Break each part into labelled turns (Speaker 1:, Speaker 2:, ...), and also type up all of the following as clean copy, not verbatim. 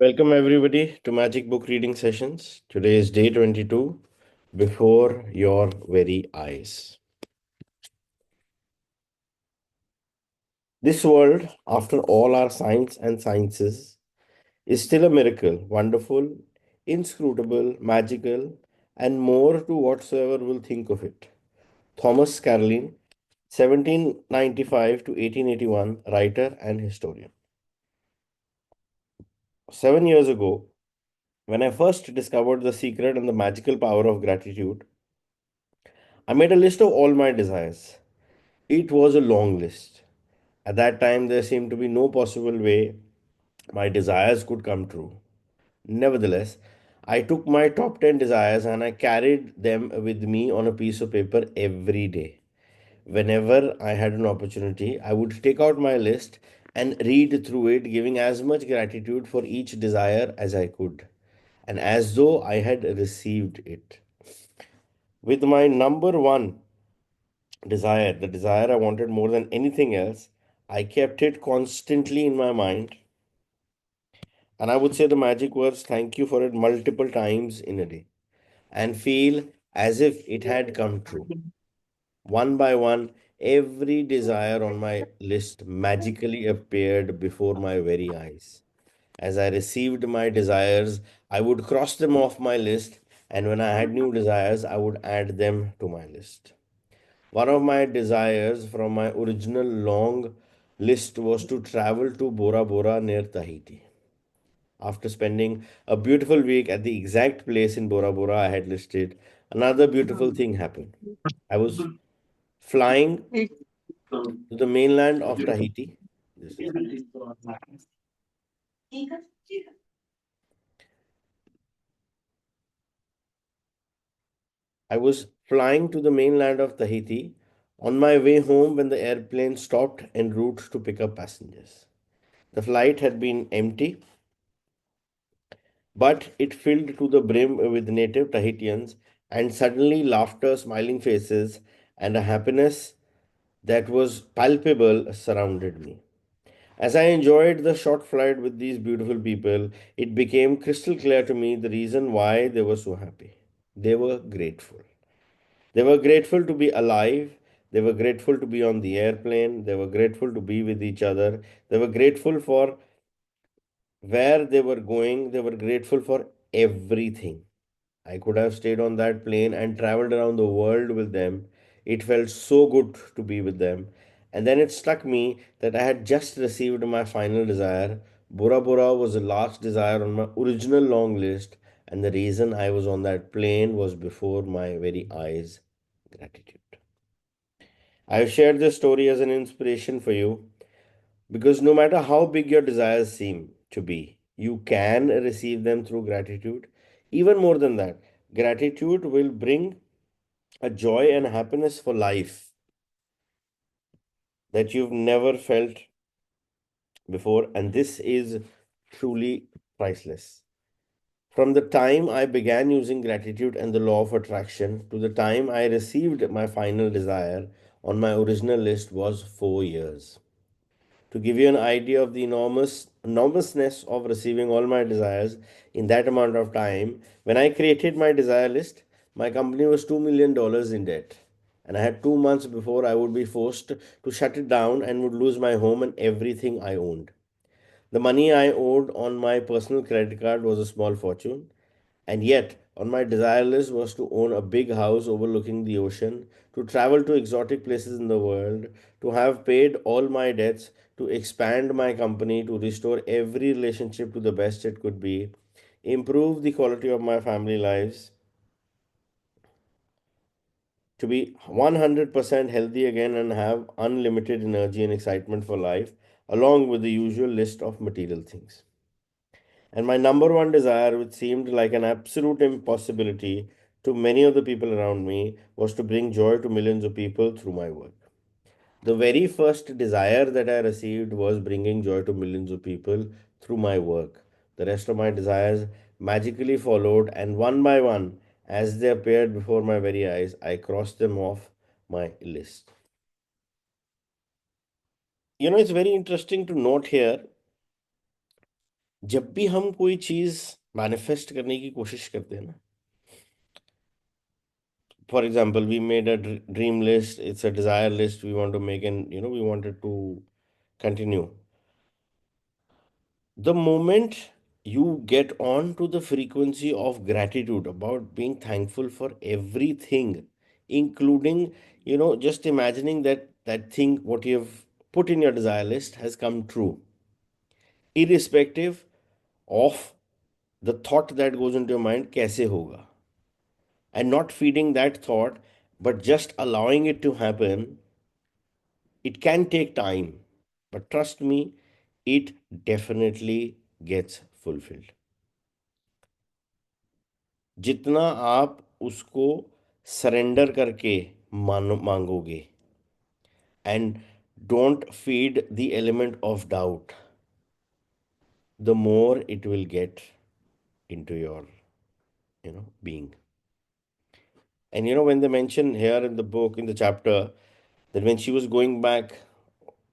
Speaker 1: Welcome everybody to Magic Book Reading Sessions. Today is day 22, Before Your Very Eyes. This world, after all our science and sciences, is still a miracle, wonderful, inscrutable, magical, and more to whatsoever will think of it. Thomas Carlyle, 1795 to 1881, writer and historian. 7 years ago, when I first discovered the secret and the magical power of gratitude, I made a list of all my desires. It was a long list. At that time, there seemed to be no possible way my desires could come true. Nevertheless, I took my top 10 desires and I carried them with me on a piece of paper every day. Whenever I had an opportunity, I would take out my list and read through it, giving as much gratitude for each desire as I could, and as though I had received it. With my number one desire, the desire I wanted more than anything else, I kept it constantly in my mind. And I would say the magic words, thank you for it multiple times in a day and feel as if it had come true. One by one, every desire on my list magically appeared before my very eyes. As I received my desires, I would cross them off my list, and when I had new desires, I would add them to my list. One of my desires from my original long list was to travel to Bora Bora near Tahiti. After spending a beautiful week at the exact place in Bora Bora I had listed, another beautiful thing happened. I was flying to the mainland of Tahiti. Just a second. I was flying to the mainland of Tahiti on my way home when the airplane stopped en route to pick up passengers. The flight had been empty, but it filled to the brim with native Tahitians, and suddenly laughter, smiling faces, and a happiness that was palpable surrounded me. As I enjoyed the short flight with these beautiful people, it became crystal clear to me the reason why they were so happy. They were grateful. They were grateful to be alive. They were grateful to be on the airplane. They were grateful to be with each other. They were grateful for where they were going. They were grateful for everything. I could have stayed on that plane and traveled around the world with them. It felt so good to be with them. And then it struck me that I had just received my final desire. Bora Bora was the last desire on my original long list, and the reason I was on that plane was before my very eyes. Gratitude. I have shared this story as an inspiration for you because no matter how big your desires seem to be, you can receive them through gratitude. Even more than that, gratitude will bring a joy and happiness for life that you've never felt before, and this is truly priceless. From the time I began using gratitude and the law of attraction to the time I received my final desire on my original list was 4 years. To give you an idea of the enormousness of receiving all my desires in that amount of time, when I created my desire list, my company was $2 million in debt. And I had 2 months before I would be forced to shut it down and would lose my home and everything I owned. The money I owed on my personal credit card was a small fortune, and yet on my desire list was to own a big house overlooking the ocean, to travel to exotic places in the world, to have paid all my debts, to expand my company, to restore every relationship to the best it could be, improve the quality of my family lives, to be 100% healthy again and have unlimited energy and excitement for life, along with the usual list of material things. And my number one desire, which seemed like an absolute impossibility to many of the people around me, was to bring joy to millions of people through my work. The very first desire that I received was bringing joy to millions of people through my work. The rest of my desires magically followed, and one by one, as they appeared before my very eyes, I crossed them off my list. It's very interesting to note here जब भी हम कोई चीज manifest करने की कोशिश करते हैं ना, for example, we made a dream list, it's a desire list we want to make, and we wanted to continue. The moment you get on to the frequency of gratitude, about being thankful for everything, including, just imagining that that thing what you have put in your desire list has come true, irrespective of the thought that goes into your mind, kaise hoga, and not feeding that thought, but just allowing it to happen. It can take time, but trust me, it definitely gets fulfilled. जितना आप उसको surrender करके मांगोगे, and don't feed the element of doubt, the more it will get into your being. And when they mention here in the book, in the chapter, that when she was going back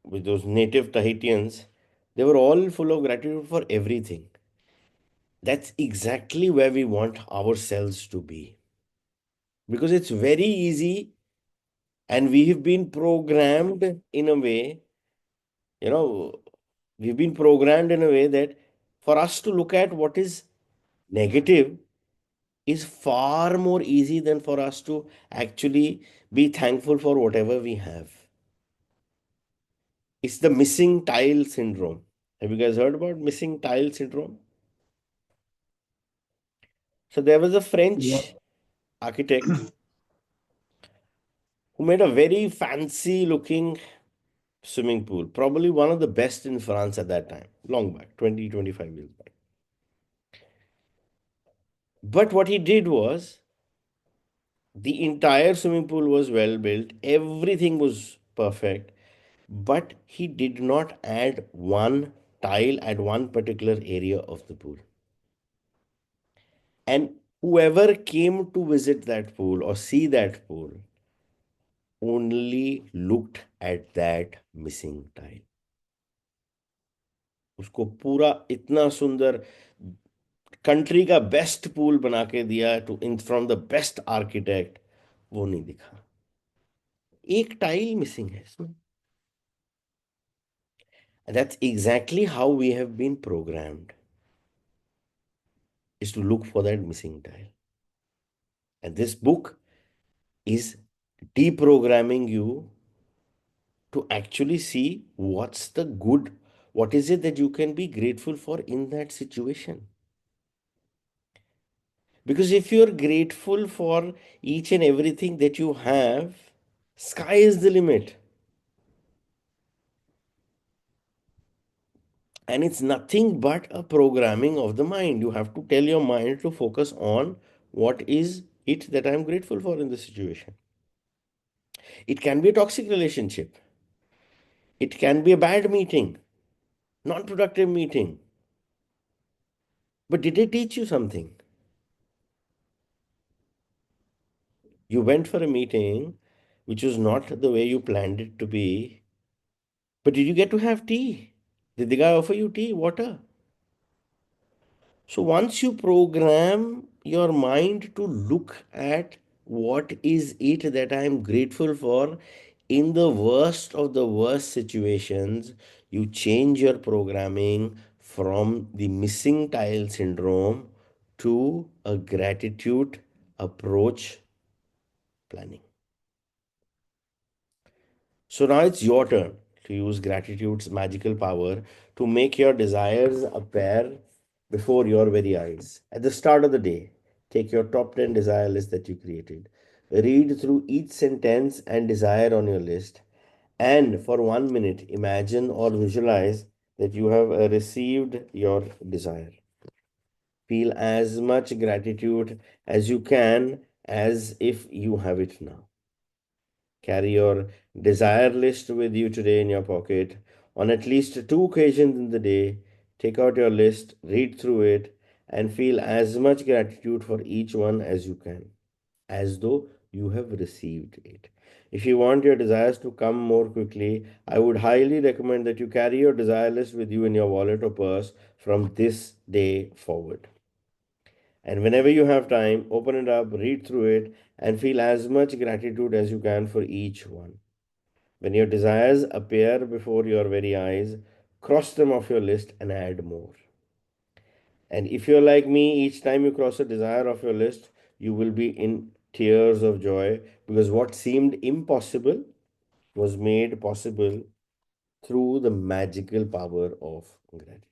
Speaker 1: with those native Tahitians, they were all full of gratitude for everything. That's exactly where we want ourselves to be. Because it's very easy, and we have been programmed in a way, you know, we've been programmed in a way that for us to look at what is negative is far more easy than for us to actually be thankful for whatever we have. It's the missing tile syndrome. Have you guys heard about missing tile syndrome? So there was a
Speaker 2: Yeah.
Speaker 1: French architect who made a very fancy looking swimming pool, probably one of the best in France at that time, long back, 20-25 years back. But what he did was, the entire swimming pool was well built, everything was perfect, but he did not add one tile at one particular area of the pool. And whoever came to visit that pool or see that pool only looked at that missing tile. उसको पूरा इतना सुंदर country का best pool बना के दिया to in from the best architect, वो नहीं दिखा, एक टाइल मिसिंग है इसमें. That's exactly how we have been programmed, is to look for that missing tile. And this book is deprogramming you to actually see what's the good, what is it that you can be grateful for in that situation. Because if you're grateful for each and everything that you have, sky is the limit. And it's nothing but a programming of the mind. You have to tell your mind to focus on what is it that I'm grateful for in the situation. It can be a toxic relationship, it can be a bad meeting, non productive meeting. But did it teach you something? You went for a meeting which was not the way you planned it to be, but did you get to have tea? Did the guy offer you tea, water? So once you program your mind to look at what is it that I am grateful for in the worst of the worst situations, you change your programming from the missing tile syndrome to a gratitude approach planning. So now it's your turn to use gratitude's magical power to make your desires appear before your very eyes. At the start of the day, take your top 10 desire list that you created. Read through each sentence and desire on your list. And for 1 minute, imagine or visualize that you have received your desire. Feel as much gratitude as you can as if you have it now. Carry your desire list with you today in your pocket. On at least two occasions in the day, take out your list, read through it, and feel as much gratitude for each one as you can, as though you have received it. If you want your desires to come more quickly, I would highly recommend that you carry your desire list with you in your wallet or purse from this day forward. And whenever you have time, open it up, read through it, and feel as much gratitude as you can for each one. When your desires appear before your very eyes, cross them off your list and add more. And if you're like me, each time you cross a desire off your list, you will be in tears of joy because what seemed impossible was made possible through the magical power of gratitude.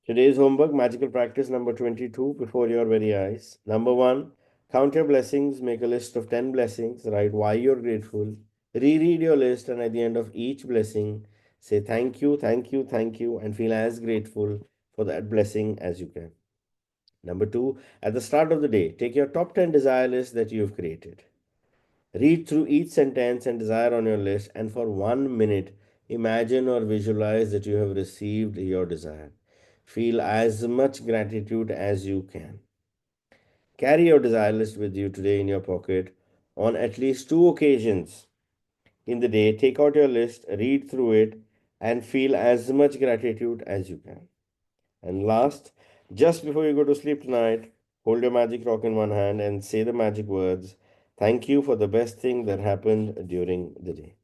Speaker 1: Today's homework, magical practice number 22, before your very eyes. Number one, count your blessings, make a list of 10 blessings, write why you're grateful, reread your list, and at the end of each blessing, say thank you, thank you, thank you, and feel as grateful for that blessing as you can. Number two, at the start of the day, take your top 10 desire list that you've created. Read through each sentence and desire on your list, and for 1 minute, imagine or visualize that you have received your desire. Feel as much gratitude as you can. Carry your desire list with you today in your pocket on at least two occasions in the day. Take out your list, read through it, and feel as much gratitude as you can. And last, just before you go to sleep tonight, hold your magic rock in one hand and say the magic words, thank you for the best thing that happened during the day.